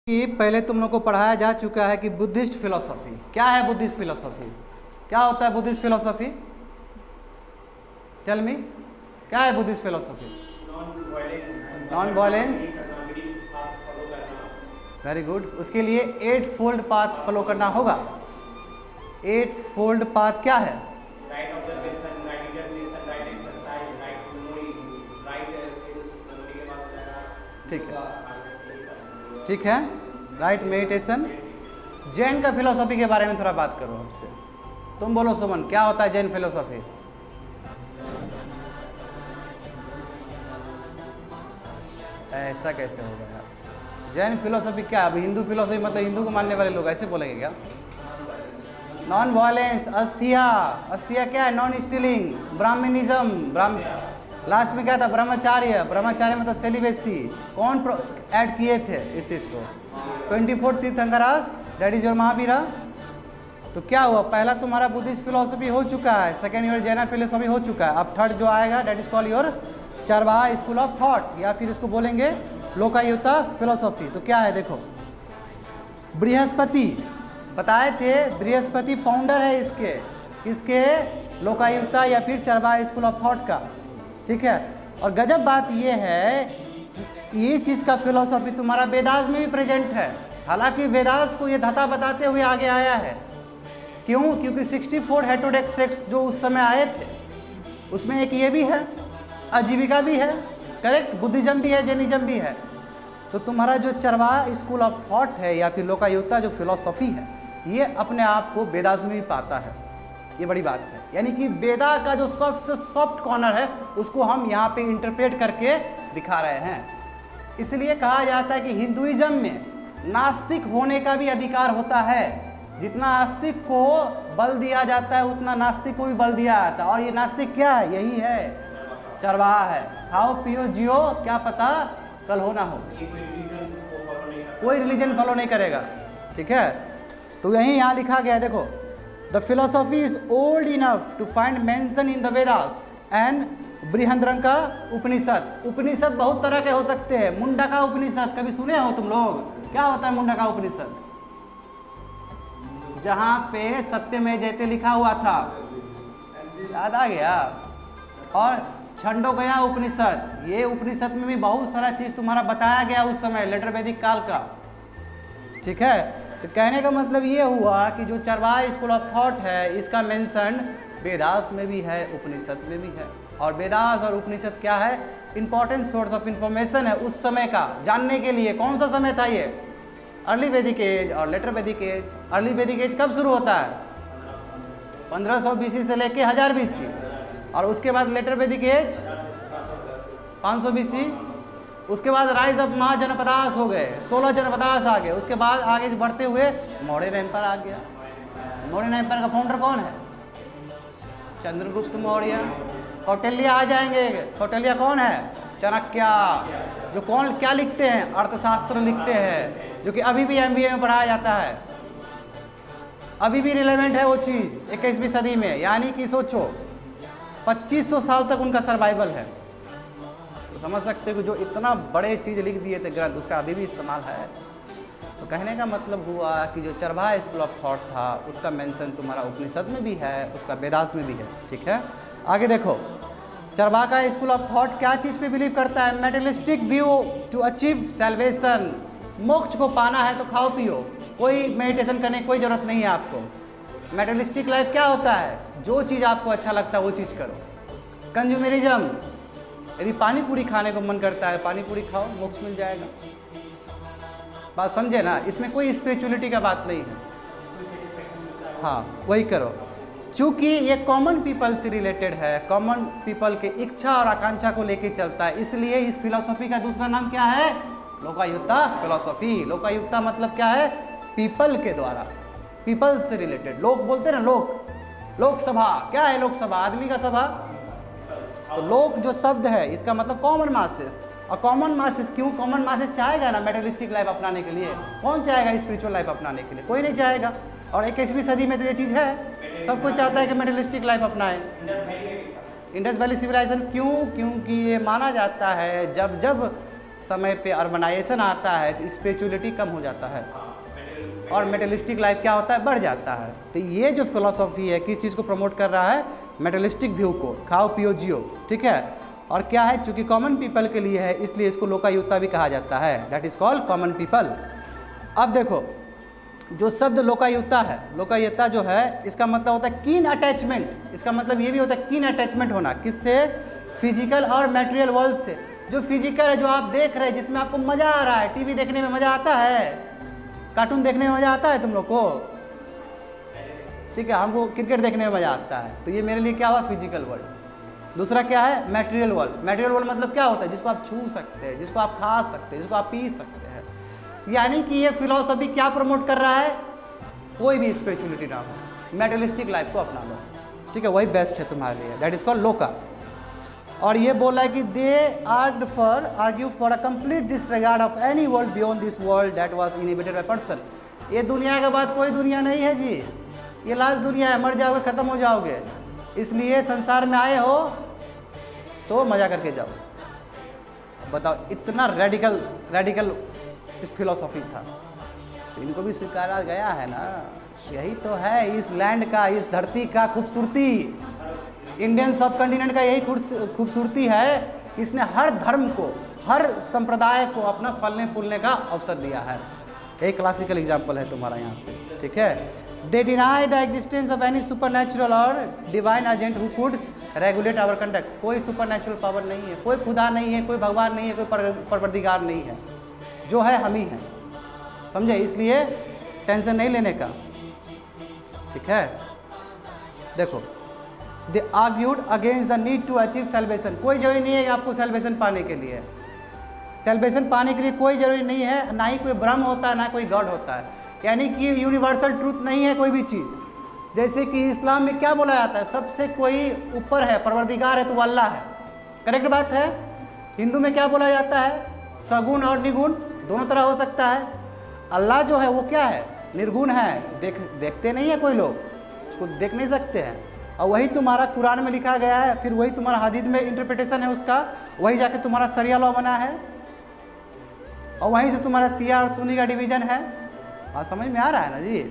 कि पहले तुम लोग को पढ़ाया जा चुका है कि बुद्धिस्ट फिलोसॉफी क्या है। बुद्धिस्ट फिलोसॉफी क्या होता है? बुद्धिस्ट फिलोसॉफी टेल मी, क्या है Buddhist philosophy? Non violence, very good. उसके लिए 8 फोल्ड पाथ फॉलो करना होगा। 8 फोल्ड पाथ क्या है? ठीक है, ठीक है, राइट मेडिटेशन। जैन का फिलोसॉफी के बारे में थोड़ा बात करो हमसे। तुम बोलो सुमन, क्या होता है जैन फिलोसॉफी? ऐसा कैसे होगा यार? जैन फिलोसॉफी क्या? अभी हिंदू फिलोसॉफी मतलब हिंदू को मानने वाले लोग ऐसे बोलेंगे क्या? Non violence, अस्थिया। अस्थिया क्या है? नॉन स्टीलिंग, ब्राह्मणिज्म, लास्ट में क्या था? ब्रह्मचार्य। ब्रह्मचार्य मतलब सेलिबेसी। कौन ऐड किए थे इस चीज़ को? 24 तीर्थंकरास, दैट इज योर महावीरा। तो क्या हुआ? पहला तुम्हारा बुद्धिस्ट फिलोसॉफी हो चुका है, सेकेंड योर जैन फिलोसॉफी हो चुका है। अब थर्ड जो आएगा दैट इज कॉल्ड योर चरवाहा स्कूल ऑफ थॉट, या फिर इसको बोलेंगे लोकायुक्ता फिलोसॉफी। तो क्या है देखो, बृहस्पति बताए थे, बृहस्पति फाउंडर है इसके, किसके? लोकायुक्ता या फिर चरवाहा स्कूल ऑफ थॉट का। ठीक है। और गजब बात यह है कि ये चीज़ का फिलोसॉफी तुम्हारा वेदास में भी प्रेजेंट है। हालांकि वेदास को ये धता बताते हुए आगे आया है। क्यों? क्योंकि 64 हेटेरोडॉक्स सेक्ट्स जो उस समय आए थे उसमें एक ये भी है, आजीविका भी है, करेक्ट, बुद्धिज्म भी है, जैनिज्म भी है। तो तुम्हारा जो चरवाहा स्कूल ऑफ थॉट है या फिर लोकायुक्ता जो फिलोसॉफी है, ये अपने आप को वेदास में भी पाता है। ये बड़ी बात है। यानी कि वेदा का जो सबसे सॉफ्ट कॉर्नर है उसको हम यहाँ पे इंटरप्रेट करके दिखा रहे हैं। इसलिए कहा जाता है कि हिंदुइज्म में नास्तिक होने का भी अधिकार होता है। जितना आस्तिक को बल दिया जाता है उतना नास्तिक को भी बल दिया जाता है। और ये नास्तिक क्या है? यही है, चरवाहा है। खाओ पियो जियो, क्या पता कल हो ना हो। कोई रिलीजन फॉलो नहीं करेगा। ठीक है। तो यही यहाँ लिखा गया है, देखो, the philosophy is old enough to find mention in the Vedas and Brihadaranyaka Upanishad. Upanishad बहुत तरह के हो सकते हैं। मुंडका उपनिषद कभी सुने हो तुम लोग? क्या होता है मुंडका उपनिषद? जहाँ पे सत्यमेव जयते लिखा हुआ था, याद आ गया? और छंदोगया उपनिषद, ये उपनिषद में भी बहुत सारा चीज़ तुम्हारा बताया गया उस समय लेटर वैदिक काल का। ठीक है। तो कहने का मतलब ये हुआ कि जो चरवाहा स्कूल ऑफ थॉट है इसका मेंशन वेदास में भी है, उपनिषद में भी है। और वेदास और उपनिषद क्या है? इंपॉर्टेंट सोर्स ऑफ इंफॉर्मेशन है उस समय का जानने के लिए। कौन सा समय था ये? अर्ली वैदिक एज और लेटर वैदिक एज। अर्ली वैदिक एज कब शुरू होता है? 1500 BC से लेके 1000 BC। और उसके बाद लेटर वैदिक एज 500 BC। उसके बाद राइज ऑफ महाजनपदास हो गए, 16 जनपदास आ गए। उसके बाद आगे बढ़ते हुए मौर्य एम्पायर आ गया। मौर्य एम्पायर का फाउंडर कौन है? चंद्रगुप्त मौर्य। कौटिल्य आ जाएंगे। कौटिल्य कौन है? चाणक्य। जो कौन क्या लिखते हैं? अर्थशास्त्र लिखते हैं, जो कि अभी भी MBA में पढ़ाया जाता है। अभी भी रिलेवेंट है वो चीज़ 21वीं सदी में। यानी कि सोचो 2500 साल तक उनका सर्वाइवल है। तो समझ सकते हो कि जो इतना बड़े चीज़ लिख दिए थे ग्रंथ, उसका अभी भी इस्तेमाल है। तो कहने का मतलब हुआ कि जो चरवाहा स्कूल ऑफ थॉट था उसका मेंशन तुम्हारा उपनिषद में भी है, उसका वेदास में भी है। ठीक है। आगे देखो, चरवाहा का स्कूल ऑफ थॉट क्या चीज़ पे बिलीव करता है? Materialistic view to achieve salvation. मोक्ष को पाना है तो खाओ पियो, कोई मेडिटेशन करने की कोई ज़रूरत नहीं है आपको। मेटेरियलिस्टिक लाइफ क्या होता है? जो चीज़ आपको अच्छा लगता है वो चीज़ करो। कंज्यूमरिज्म, यदि पानी पूरी खाने को मन करता है पानी पूरी खाओ, मोक्ष मिल जाएगा। बात समझे ना? इसमें कोई स्पिरिचुअलिटी का बात नहीं है। हाँ, वही करो। चूँकि ये कॉमन पीपल से रिलेटेड है, कॉमन पीपल के इच्छा और आकांक्षा को लेके चलता है, इसलिए इस फिलॉसफी का दूसरा नाम क्या है? लोकायुक्ता फिलॉसफी। लोकायुक्ता मतलब क्या है? पीपल के द्वारा, पीपल से रिलेटेड। लोग बोलते हैं ना, लोकसभा। क्या है लोकसभा? आदमी का सभा। तो लोक जो शब्द है इसका मतलब कॉमन मासेस। और कॉमन मासेस क्यों? कॉमन मासेस चाहेगा ना मेटेरियलिस्टिक लाइफ अपनाने के लिए। कौन चाहेगा स्पिरिचुअल लाइफ अपनाने के लिए? कोई नहीं चाहेगा। और 21वीं सदी में तो ये चीज़ है, सब कोई चाहता है कि मेटेरियलिस्टिक लाइफ अपनाए। इंडस वैली सिविलाइजेशन क्यों? क्योंकि ये माना जाता है जब जब समय पे अर्बनाइजेशन आता है तो स्पिरिचुअलिटी कम हो जाता है और मेटलिस्टिक लाइफ क्या होता है, बढ़ जाता है। तो ये जो फिलॉसफी है किस चीज़ को प्रमोट कर रहा है, मेटलिस्टिक व्यू को, खाओ पियो जियो, ठीक है। और क्या है, चूँकि कॉमन पीपल के लिए है इसलिए इसको लोकायुक्ता भी कहा जाता है, that is called common people. अब देखो जो शब्द लोकायुक्ता है, लोकायुक्ता जो है इसका मतलब होता है कीन अटैचमेंट। इसका मतलब ये भी होता है कीन अटैचमेंट होना, किससे, फिजिकल और मटेरियल वर्ल्ड से। जो फिजिकल है, जो आप देख रहे हैं, जिसमें आपको मज़ा आ रहा है, टीवी देखने में मज़ा आता है, कार्टून देखने में मज़ा आता है तुम लोग को, ठीक है, हमको क्रिकेट देखने में मज़ा आता है, तो ये मेरे लिए क्या हुआ, फिजिकल वर्ल्ड। दूसरा क्या है, मटेरियल वर्ल्ड। मटेरियल वर्ल्ड मतलब क्या होता है, जिसको आप छू सकते हैं, जिसको आप खा सकते हैं, जिसको आप पी सकते हैं। यानी कि ये फिलॉसफी क्या प्रमोट कर रहा है, कोई भी स्पिरिचुअलिटी ना हो, मेटलिस्टिक लाइफ को अपना लो, ठीक है, वही बेस्ट है तुम्हारे लिए, दैट इज कॉल्ड लोका। और ये बोला है कि दे argue for a complete disregard of any world beyond this world that was inhabited by person. ये दुनिया के बाद कोई दुनिया नहीं है जी, ये लास्ट दुनिया है, मर जाओगे, ख़त्म हो जाओगे, इसलिए संसार में आए हो तो मज़ा करके जाओ। बताओ, इतना रेडिकल फिलॉसफी था, तो इनको भी स्वीकारा गया है ना। यही तो है इस लैंड का, इस धरती का खूबसूरती, इंडियन सब कॉन्टिनेंट का यही खूबसूरती है कि इसने हर धर्म को, हर संप्रदाय को अपना फलने फूलने का अवसर दिया है। एक क्लासिकल एग्जाम्पल है तुम्हारा यहाँ पे, ठीक है। They deny the existence of any supernatural और divine agent who could regulate our conduct. कोई सुपरनैचुरल पावर नहीं है, कोई खुदा नहीं है, कोई भगवान नहीं है, कोई परवरदिगार नहीं है, जो है हम ही हैं, समझे। इसलिए टेंशन नहीं लेने का, ठीक है। देखो, they argued against the need to achieve salvation. कोई जरूरी नहीं है कि आपको सेल्वेशन पाने के लिए, सेल्वेशन पाने के लिए कोई जरूरी नहीं है, ना ही कोई ब्रह्म होता है, ना कोई गॉड होता है, यानी कि यूनिवर्सल ट्रूथ नहीं है कोई भी चीज़। जैसे कि इस्लाम में क्या बोला जाता है, सबसे कोई ऊपर है, परवरदिगार है तो वो अल्लाह है, करेक्ट बात है। हिंदू में क्या बोला जाता है, सगुण और निगुण दोनों तरह हो सकता है। अल्लाह जो है वो क्या है, निर्गुण है, देखते नहीं है कोई लोग, उसको देख नहीं सकते हैं, और वही तुम्हारा कुरान में लिखा गया है, फिर वही तुम्हारा हदीस में इंटरप्रिटेशन है उसका, वही जाके तुम्हारा शरिया लॉ बना है, और वहीं से तुम्हारा शिया और सुन्नी का डिवीजन है। हाँ, समझ में आ रहा है ना जी।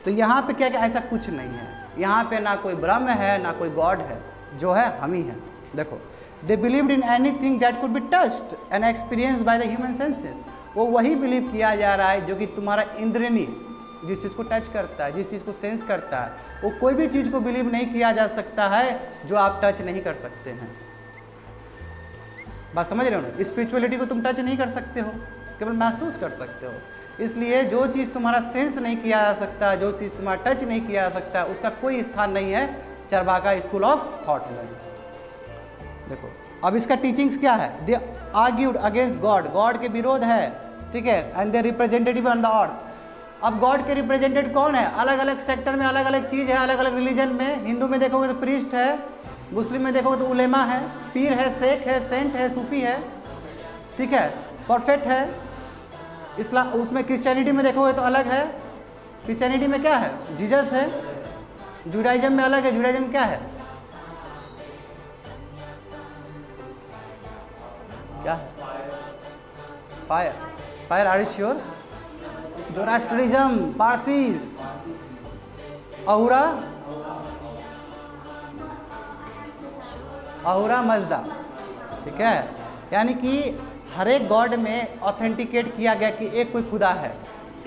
तो यहाँ पे क्या, ऐसा कुछ नहीं है, यहाँ पे ना कोई ब्रह्म है, ना कोई गॉड है, जो है हम ही हैं। देखो, they believed in anything that could be touched and experienced by the human senses. वो वही बिलीव किया जा रहा है जो कि तुम्हारा इंद्रिय जिस चीज़ को टच करता है, जिस चीज़ को सेंस करता है, वो कोई भी चीज़ को बिलीव नहीं किया जा सकता है जो आप टच नहीं कर सकते हैं। बात समझ रहे हो ना, स्पिरिचुअलिटी को तुम टच नहीं कर सकते हो, केवल महसूस कर सकते हो। इसलिए जो चीज़ तुम्हारा सेंस नहीं किया जा सकता, जो चीज़ तुम्हारा टच नहीं किया जा सकता, उसका कोई स्थान नहीं है चरवाका स्कूल ऑफ थॉट में। देखो, अब इसका टीचिंग्स क्या है, दे आर्ग्यूड अगेंस्ट गॉड, गॉड के विरोध है, ठीक है, and they representative on the अर्थ। अब गॉड के रिप्रेजेंटेटिव कौन है, अलग अलग सेक्टर में अलग अलग चीज़ है, अलग अलग रिलीजन में। हिंदू में देखोगे तो प्रीस्ट है, मुस्लिम में देखोगे तो उलेमा है, पीर है, शेख है, सेंट है, सूफी है, ठीक है, परफेक्ट है। इस्लाम, उसमें क्रिश्चियनिटी में देखोगे तो अलग है, क्रिश्चियनिटी में क्या है, जीसस है। जुडाइज्म में अलग है, जुडाइज्म क्या है, क्या है, fire, fire, are you sure. Zoroastrianism, Parsis, Ahura, Ahura Mazda, ठीक है। यानी कि हर एक गॉड में ऑथेंटिकेट किया गया कि एक कोई खुदा है,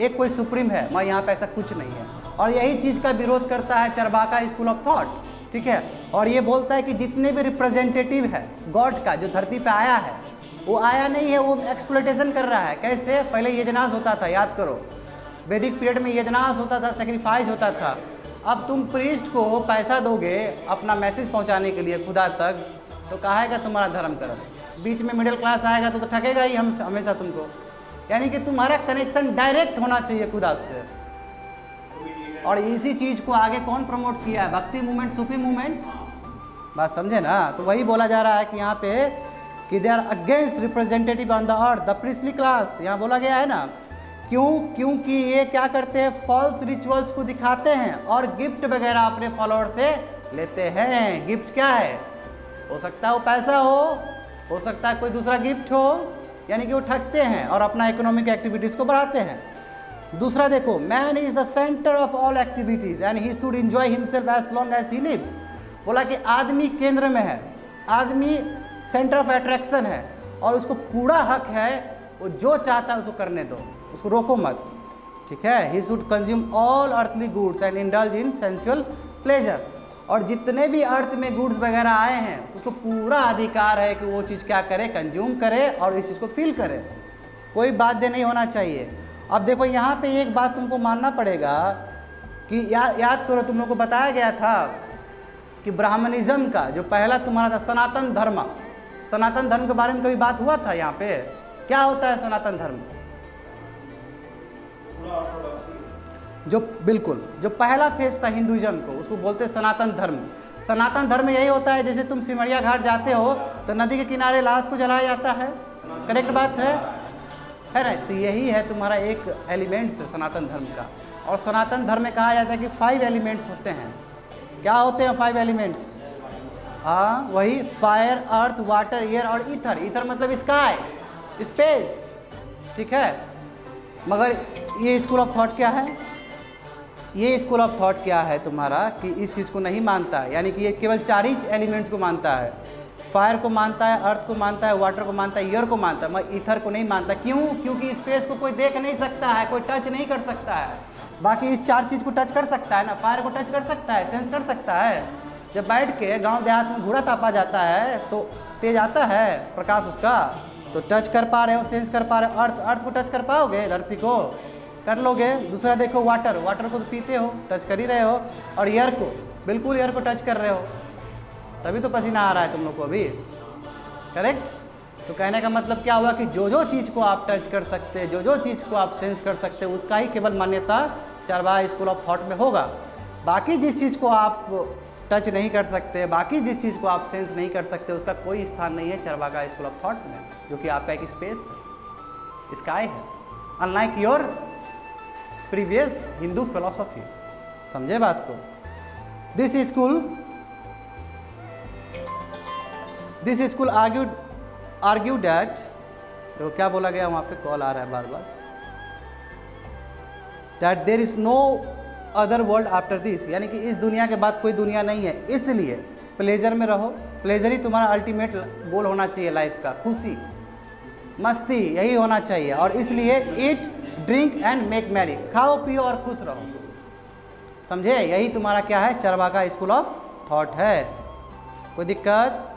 एक कोई सुप्रीम है, मगर यहाँ पे ऐसा कुछ नहीं है। और यही चीज़ का विरोध करता है चरवाका स्कूल ऑफ थॉट, ठीक है। और ये बोलता है कि जितने भी रिप्रेजेंटेटिव है गॉड का, जो धरती पे आया है, वो आया नहीं है, वो एक्सप्लॉयटेशन कर रहा है। कैसे, पहले यजनास होता था, याद करो, वैदिक पीरियड में यजनास होता था, सेक्रीफाइस होता था। अब तुम प्रीस्ट को पैसा दोगे अपना मैसेज पहुंचाने के लिए खुदा तक, तो कहेगा तुम्हारा धर्म करो। बीच में मिडिल क्लास आएगा तो ठगेगा ही हम हमेशा तुमको। यानी कि तुम्हारा कनेक्शन डायरेक्ट होना चाहिए खुदा से। और इसी चीज़ को आगे कौन प्रमोट किया है, भक्ति मूवमेंट, सूफी मूवमेंट। बात समझे ना। तो वही बोला जा रहा है कि यहाँ पे कि they are against representative on the earth, the priestly class. यहाँ बोला गया है ना, क्योंकि ये क्या करते हैं, फॉल्स रिचुअल्स को दिखाते हैं और गिफ्ट वगैरह अपने फॉलोअर से लेते हैं। गिफ्ट क्या है, हो सकता है वो पैसा हो सकता है कोई दूसरा गिफ्ट हो, यानी कि वो ठगते हैं और अपना इकोनॉमिक एक्टिविटीज़ को बढ़ाते हैं। दूसरा देखो, man is the centre of all activities and he should enjoy himself as long as he lives. बोला कि आदमी केंद्र में है, आदमी सेंटर ऑफ अट्रैक्शन है और उसको पूरा हक है, वो जो चाहता है उसको करने दो, उसको रोको मत, ठीक है। He should consume all earthly goods and indulge in sensual pleasure. और जितने भी अर्थ में गुड्स वगैरह आए हैं उसको पूरा अधिकार है कि वो चीज़ क्या करे, कंज्यूम करे और इस चीज़ को फील करे, कोई बाध्य नहीं होना चाहिए। अब देखो यहाँ पे एक बात तुमको मानना पड़ेगा कि याद करो, तुम लोग को बताया गया था कि ब्राह्मणिज्म का जो पहला तुम्हारा था सनातन धर्म, सनातन धर्म के बारे में कभी बात हुआ था यहाँ पे? क्या होता है सनातन धर्म? जो बिल्कुल जो पहला फेज था हिंदुइज्म को, उसको बोलते हैं सनातन धर्म। सनातन धर्म यही होता है, जैसे तुम सिमरिया घाट जाते हो तो नदी के किनारे लाश को जलाया जाता है, करेक्ट बात है ना? तो यही है तुम्हारा एक एलिमेंट्स है सनातन धर्म का। और सनातन धर्म में कहा जाता है कि 5 एलिमेंट्स होते हैं। क्या होते हैं 5 एलिमेंट्स? हाँ, वही फायर, अर्थ, वाटर, एयर और ईथर। ईथर मतलब स्काई, स्पेस, ठीक है। मगर ये स्कूल ऑफ थॉट क्या है? ये स्कूल ऑफ थॉट क्या है तुम्हारा कि इस चीज़ को नहीं मानता है, यानी कि ये केवल 4 ही एलिमेंट्स को मानता है। फायर को मानता है, अर्थ को मानता है, वाटर को मानता है, एयर को मानता है, मगर ईथर को नहीं मानता। क्यों? क्योंकि स्पेस को कोई देख नहीं सकता है, कोई टच नहीं कर सकता है। बाकी इस 4 चीज़ को टच कर सकता है ना, फायर को टच कर सकता है, सेंस कर सकता है। जब बैठ के गांव देहात में घूरा तापा जाता है तो तेज आता है प्रकाश उसका, तो टच कर पा रहे हो, सेंस कर पा रहे हो। अर्थ को टच कर पाओगे? धरती को कर लोगे। दूसरा देखो वाटर को तो पीते हो, टच कर ही रहे हो। और एयर को, बिल्कुल एयर को टच कर रहे हो, तभी तो पसीना आ रहा है तुम लोग को अभी, करेक्ट। तो कहने का मतलब क्या हुआ कि जो चीज़ को आप टच कर सकते, जो चीज़ को आप सेंस कर सकते, उसका ही केवल मान्यता चारवाहा स्कूल ऑफ थॉट में होगा। बाकी जिस चीज़ को आप टच नहीं कर सकते, बाकी जिस चीज़ को आप सेंस नहीं कर सकते, उसका कोई स्थान नहीं है चारवाहा स्कूल ऑफ थॉट में, जो कि आपका एक स्पेस स्काई है, unlike your previous Hindu philosophy. समझे बात को? दिस स्कूल आर्ग्यू डैट, तो क्या बोला गया वहाँ पे, कॉल आ रहा है बार बार, that there is no other world after this, यानी कि इस दुनिया के बाद कोई दुनिया नहीं है, इसलिए प्लेजर में रहो। प्लेजर ही तुम्हारा अल्टीमेट गोल होना चाहिए लाइफ का, खुशी मस्ती यही होना चाहिए। और इसलिए eat drink and make merry, खाओ पियो और खुश रहो। समझे? यही तुम्हारा क्या है, चारवाहा स्कूल ऑफ थॉट है। कोई दिक्कत?